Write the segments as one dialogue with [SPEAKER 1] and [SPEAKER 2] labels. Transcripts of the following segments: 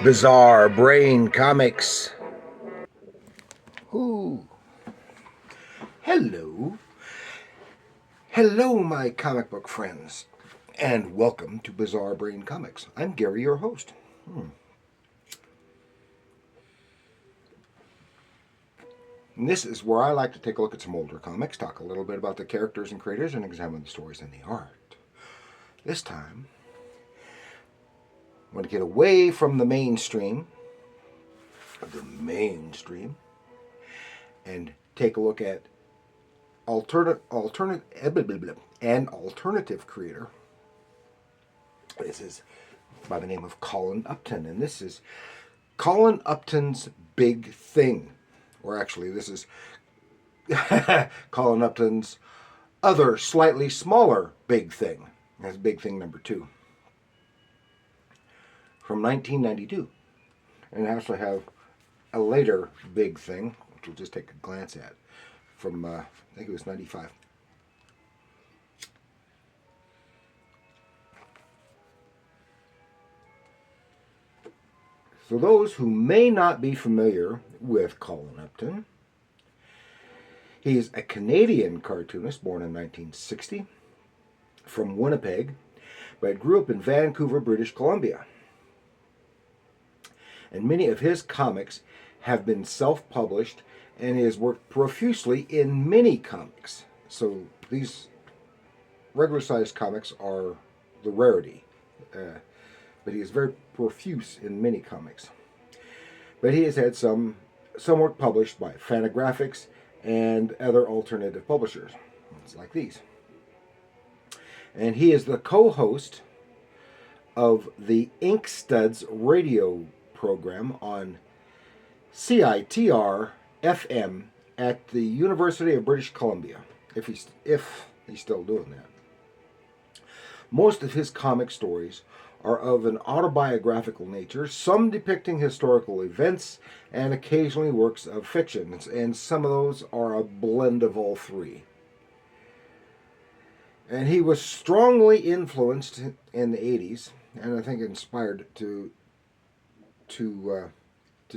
[SPEAKER 1] Bizarre Brain Comics. Ooh. Hello. Hello, my comic book friends, and welcome to Bizarre Brain Comics. I'm Gary, your host. And this is where I like to take a look at some older comics, talk a little bit about the characters and creators, and examine the stories and the art. This time, I want to get away from the mainstream, and take a look at an alternative creator. This is by the name of Colin Upton, and this is Colin Upton's Big Thing. Or actually, this is Colin Upton's other slightly smaller Big Thing. That's Big Thing number 2 from 1992. And I also have a later Big Thing, which we'll just take a glance at, from I think it was 95. So those who may not be familiar with Colin Upton, he is a Canadian cartoonist born in 1960 from Winnipeg, but grew up in Vancouver, British Columbia. And many of his comics have been self-published, and he has worked profusely in mini comics. So these regular-sized comics are the rarity. But he is very profuse in mini comics. But he has had some work published by Fantagraphics and other alternative publishers. It's like these. And he is the co-host of the Ink Studs radio program on CITR FM at the University of British Columbia, if he's still doing that. Most of his comic stories are of an autobiographical nature, some depicting historical events and occasionally works of fiction, and some of those are a blend of all three. And he was strongly influenced in the 80s, and I think inspired to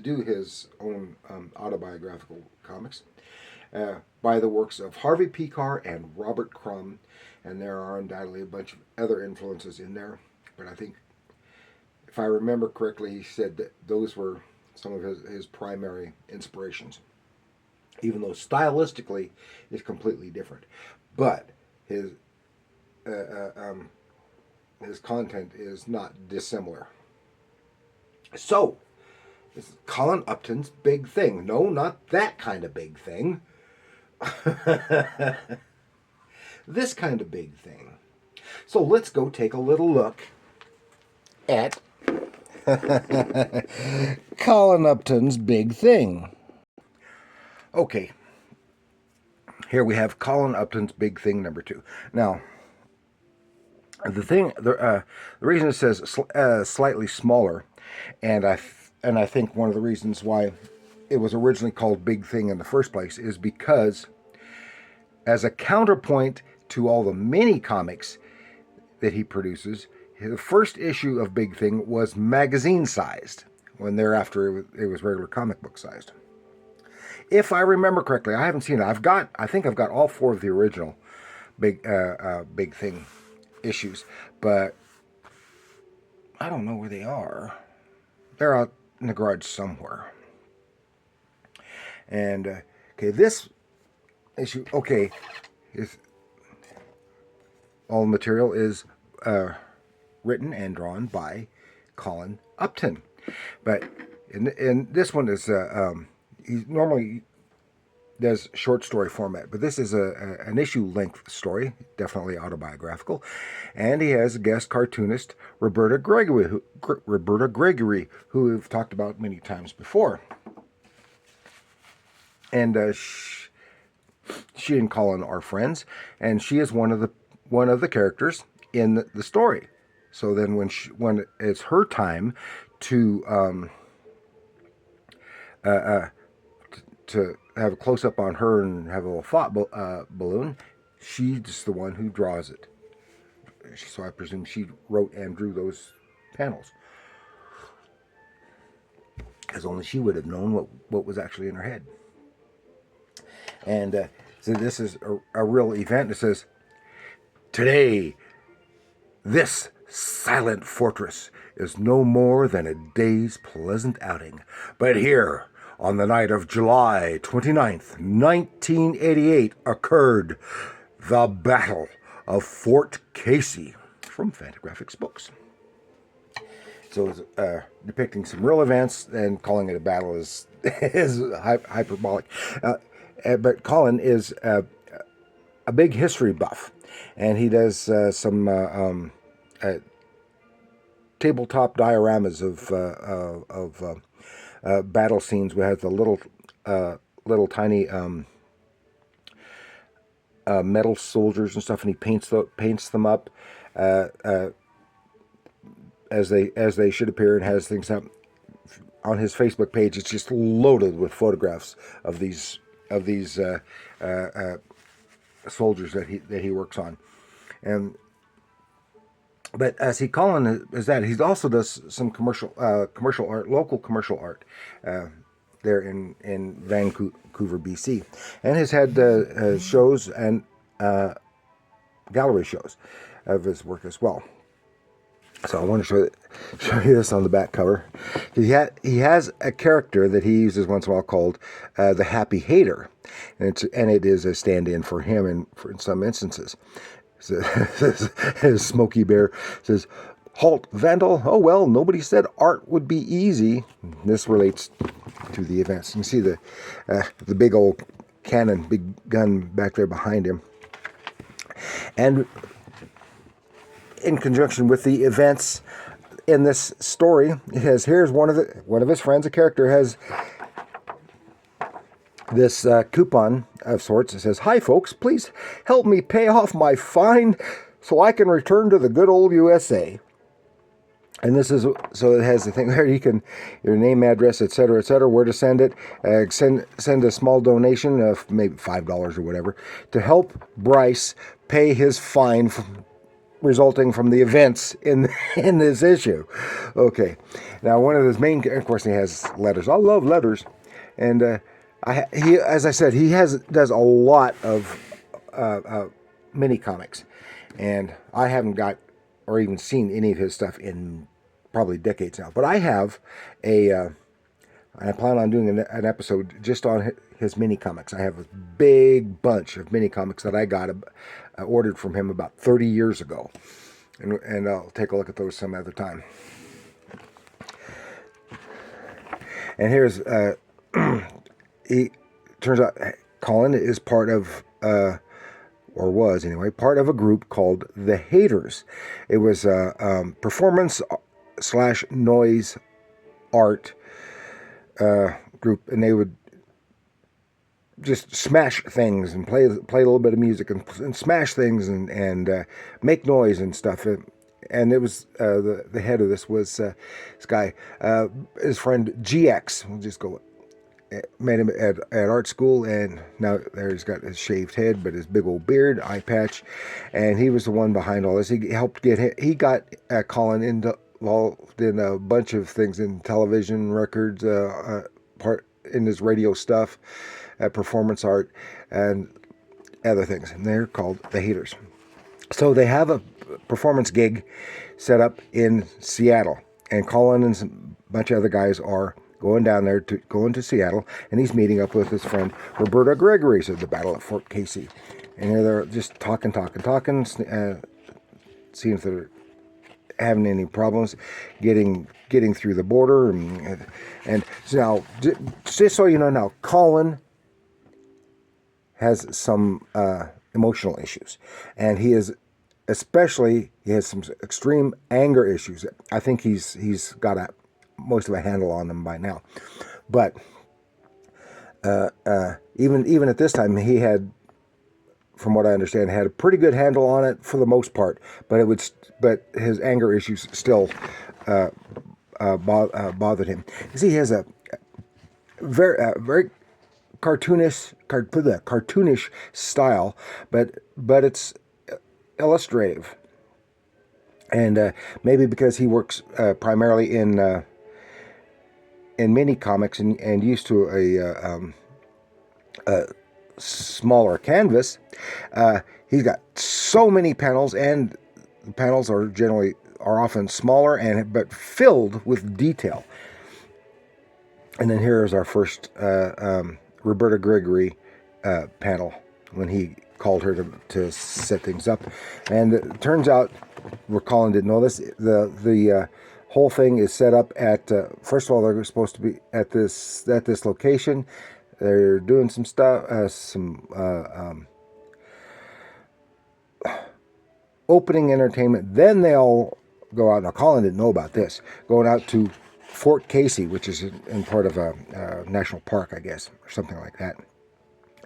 [SPEAKER 1] do his own autobiographical comics by the works of Harvey Pekar and Robert Crumb, and there are undoubtedly a bunch of other influences in there. But I think, if I remember correctly, he said that those were some of his primary inspirations, even though stylistically it's completely different. But his content is not dissimilar. So, this is Colin Upton's Big Thing. No, not that kind of big thing. This kind of big thing. So let's go take a little look at Colin Upton's Big Thing. Okay, here we have Colin Upton's Big Thing number 2. Now, the reason it says slightly smaller, and I think one of the reasons why it was originally called Big Thing in the first place is because, as a counterpoint to all the mini comics that he produces, the first issue of Big Thing was magazine sized, when thereafter it was regular comic book sized. If I remember correctly, I haven't seen it. I think I've got all 4 of the original Big Thing issues, but I don't know where they are. They're out in the garage somewhere. And okay, this issue, all the material is written and drawn by Colin Upton, but in this one is he normally does short story format, but this is an issue length story, definitely autobiographical, and he has a guest cartoonist Roberta Gregory, who we've talked about many times before, and she and Colin are friends, and she is one of the characters in the story. So then, when it's her time to have a close up on her and have a little thought balloon, she's the one who draws it. So I presume she wrote and drew those panels. because only she would have known what was actually in her head. And so this is a real event. It says, today, this silent fortress is no more than a day's pleasant outing. But here, on the night of July 29th, 1988, occurred the Battle of Fort Casey from Fantagraphics Books. So it's depicting some real events, and calling it a battle is hyperbolic. But Colin is a big history buff, and he does some tabletop dioramas of battle scenes. We have the little tiny metal soldiers and stuff, and he paints them up as they should appear, and has things up on his Facebook page. It's just loaded with photographs of these soldiers that he works on. But as Colin is that, he also does some commercial art, local commercial art, there in Vancouver, BC, and has had shows and gallery shows of his work as well. So I want to show you this on the back cover. He has a character that he uses once in a while called the Happy Hater, and it is a stand-in for him in some instances. His Smokey Bear says, "Halt, Vandal! Oh well, nobody said art would be easy." This relates to the events. You can see the big old cannon, big gun back there behind him, and in conjunction with the events in this story, here's one of his friends, a character, has this coupon of sorts. It says, "Hi folks, please help me pay off my fine so I can return to the good old USA." And this is, so it has the thing there, you can, your name, address, etc., where to send it, send a small donation of maybe $5 or whatever to help Bryce pay his fine resulting from the events in this issue. Okay, now one of his main, of course, he has letters. I love letters, and he, as I said, he does a lot of mini comics, and I haven't got or even seen any of his stuff in probably decades now. But I have and I plan on doing an episode just on his mini comics. I have a big bunch of mini comics that I got ordered from him about 30 years ago, and I'll take a look at those some other time. And here's he turns out Colin is part of or was anyway part of a group called the Haters. It was performance / noise art group, and they would just smash things and play a little bit of music and smash things and make noise and stuff. And it was the head of this was this guy, his friend GX. We'll just go. Met him at art school, and now there he's got his shaved head, but his big old beard, eye patch, and he was the one behind all this. He helped he got Colin involved in a bunch of things in television, records, part in his radio stuff, performance art, and other things. And they're called the Haters. So they have a performance gig set up in Seattle, and Colin and a bunch of other guys are going down there going to Seattle, and he's meeting up with his friend Roberta Gregory at the Battle at Fort Casey. And here they're just talking, seeing if they're having any problems getting through the border. And so now, just so you know now, Colin has some emotional issues, and he has some extreme anger issues. I think he's got most of a handle on them by now, but even at this time, he had, from what I understand, had a pretty good handle on it for the most part. But his anger issues still bothered him. You see, he has a very cartoonish style, but it's illustrative, and maybe because he works primarily in in mini comics and used to a smaller canvas, he's got so many panels, and the panels are often smaller but filled with detail. And then here is our first Roberta Gregory panel when he called her to set things up. And it turns out, where Colin didn't know this, the whole thing is set up at, first of all, they're supposed to be at this location. They're doing some stuff, opening entertainment. Then they all go out. Now, Colin didn't know about this. Going out to Fort Casey, which is in part of a national park, I guess, or something like that.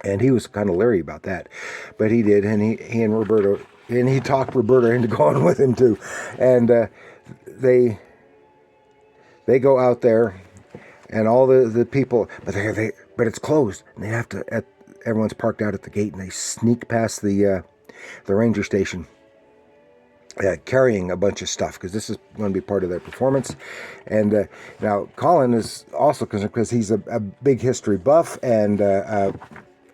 [SPEAKER 1] And he was kind of leery about that, but he did, and he and Roberta, and he talked Roberta into going with him too, and they go out there, and all the people, but it's closed, and they have to. Everyone's parked out at the gate, and they sneak past the ranger station. Carrying a bunch of stuff, because this is going to be part of their performance. And now Colin is also concerned because he's a big history buff and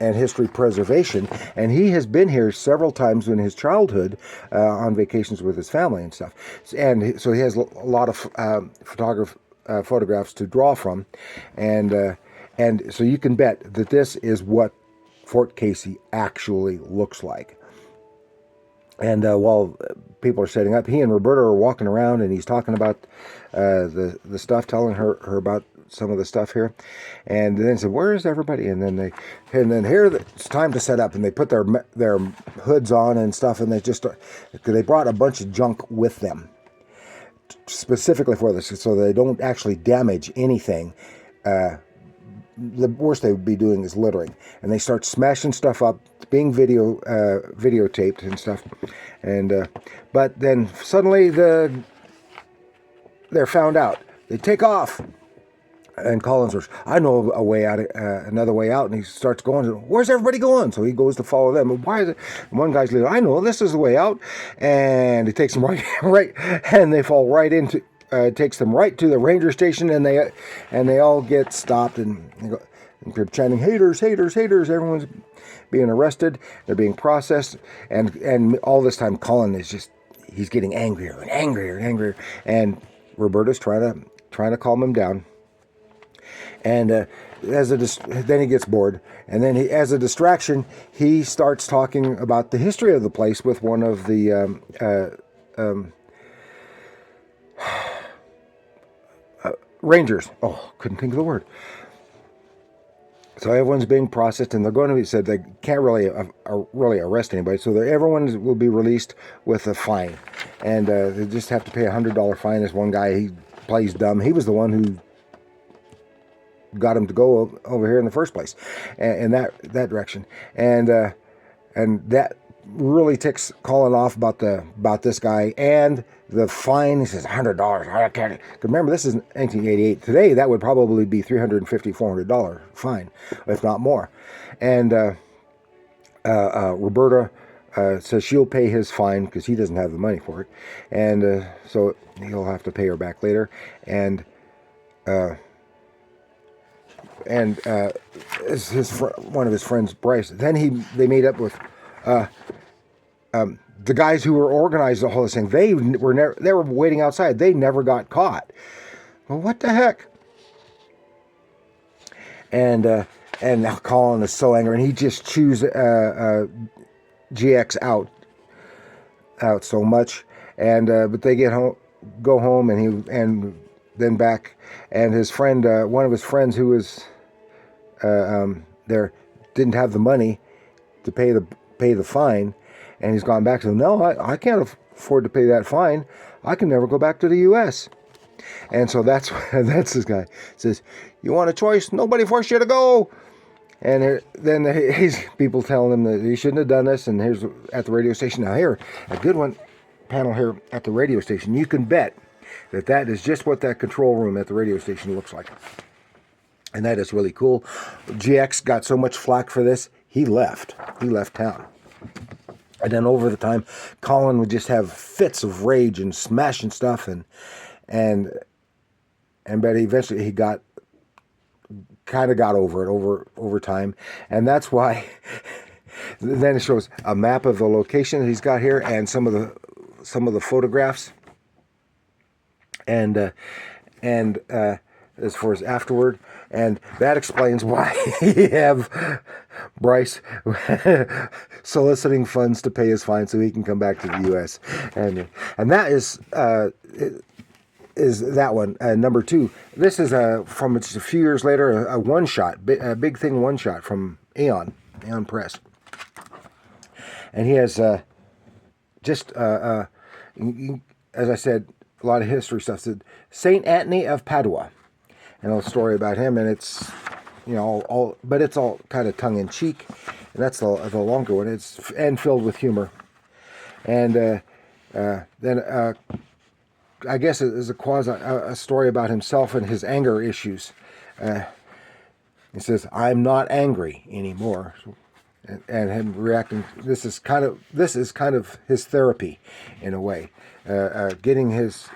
[SPEAKER 1] history preservation, and he has been here several times in his childhood on vacations with his family and stuff. And so he has a lot of photographs to draw from, and so you can bet that this is what Fort Casey actually looks like. And while people are setting up, he and Roberta are walking around, and he's talking about the stuff, telling her about some of the stuff here. And then said, "Where is everybody?" And then here it's time to set up, and they put their hoods on and stuff, and they brought a bunch of junk with them specifically for this, so they don't actually damage anything. The worst they would be doing is littering, and they start smashing stuff up, being videotaped and stuff, and but then suddenly they're found out. They take off, and Colin says, "I know a way out, another way out," and he starts going. "Where's everybody going?" So he goes to follow them. Why is it? And one guy's leading. "I know this is the way out," and he takes them right, and they fall right into. Takes them right to the ranger station, and they all get stopped, and they're chanting, "Haters, haters, haters!" Everyone's being arrested. They're being processed, and all this time, Colin is he's getting angrier and angrier and angrier, and Roberta's trying to calm him down. And then he gets bored, and then as a distraction, he starts talking about the history of the place with one of the rangers. Oh, couldn't think of the word. So everyone's being processed, and they're going to be said they can't really arrest anybody. So everyone will be released with a fine, and they just have to pay $100 fine. This one guy, he plays dumb. He was the one who got him to go over here in the first place, in that direction, and that really ticks Colin off about this guy and the fine. He says $100. I can't. Remember, this is 1988. Today, that would probably be $350, $400 fine, if not more. And Roberta says she'll pay his fine because he doesn't have the money for it, and so he'll have to pay her back later. And one of his friends, Bryce. Then they made up with. The guys who were organized the whole thing, they were waiting outside. They never got caught. Well, what the heck? And now Colin is so angry, and he just chews GX out so much. And but they go home, and then back, and his friend, one of his friends who was there, didn't have the money to pay the fine. And he's gone back to them. "No, I can't afford to pay that fine. I can never go back to the U.S." And so that's this guy. Says, "You want a choice? Nobody forced you to go." And then he's people telling him that he shouldn't have done this. And here's at the radio station. Now here, a good one panel here at the radio station. You can bet that is just what that control room at the radio station looks like. And that is really cool. GX got so much flack for this, he left town. And then over the time, Colin would just have fits of rage and smashing stuff, but eventually he got kind of got over it over time, and that's why. Then it shows a map of the location that he's got here and some of the photographs, and as far as afterward, and that explains why you have Bryce soliciting funds to pay his fine so he can come back to the U.S. and that is that one. Number two, this is from just a few years later, a one shot, a big thing one shot from Aeon Press, and he has just as I said, a lot of history stuff. Said Saint Antony of Padua, and a story about him, and it's but it's all kind of tongue in cheek, and that's the longer one. It's filled with humor, and then I guess it is a story about himself and his anger issues. He says, "I'm not angry anymore," and him reacting. This is kind of his therapy, in a way, getting his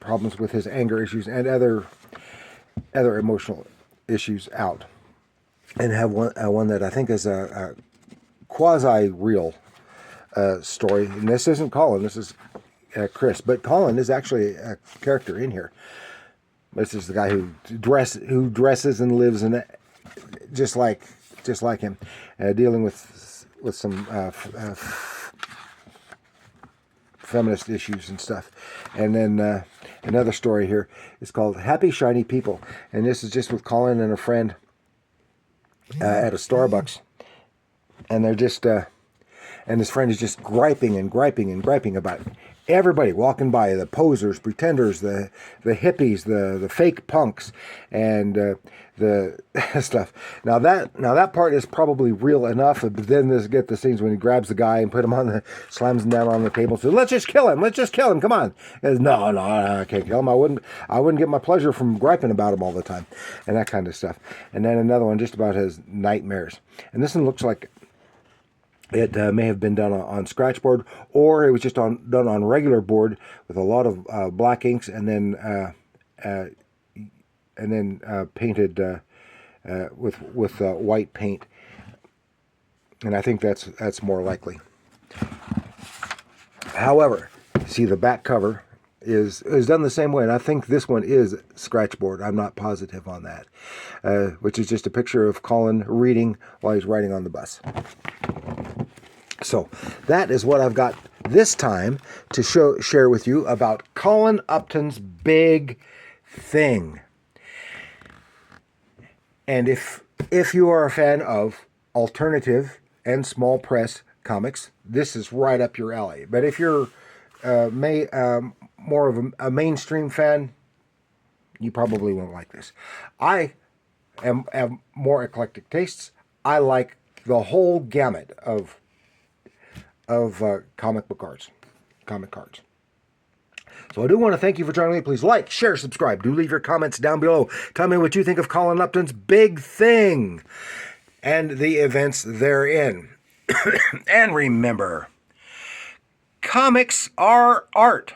[SPEAKER 1] problems with his anger issues and other emotional issues out, and have one that I think is a quasi real story. And this isn't Colin. This is Chris, but Colin is actually a character in here. This is the guy who dresses and lives in it, just like him, dealing with some feminist issues and stuff. And then another story here is called Happy Shiny People, and this is just with Colin and a friend at a Starbucks, and they're just and his friend is just griping about everybody walking by, the posers, pretenders, the hippies, the fake punks, and the stuff. Now that part is probably real enough, but then get the scenes when he grabs the guy and slams him down on the table and says, let's just kill him, come on. He says, no, I can't kill him. I wouldn't get my pleasure from griping about him all the time, and that kind of stuff. And then another one just about his nightmares. And this one looks like it may have been done on scratchboard, or it was just done on regular board with a lot of black inks, and then painted with white paint. And I think that's more likely. However, see, the back cover is done the same way, and I think this one is scratchboard. I'm not positive on that, which is just a picture of Colin reading while he's riding on the bus. So that is what I've got this time to share with you about Colin Upton's Big Thing. And if you are a fan of alternative and small press comics, this is right up your alley. But if you're more of a mainstream fan, you probably won't like this. I have more eclectic tastes. I like the whole gamut of comic cards. So I do want to thank you for joining me. Please like, share, subscribe. Do leave your comments down below. Tell me what you think of Colin Upton's Big Thing and the events therein. And remember, comics are art.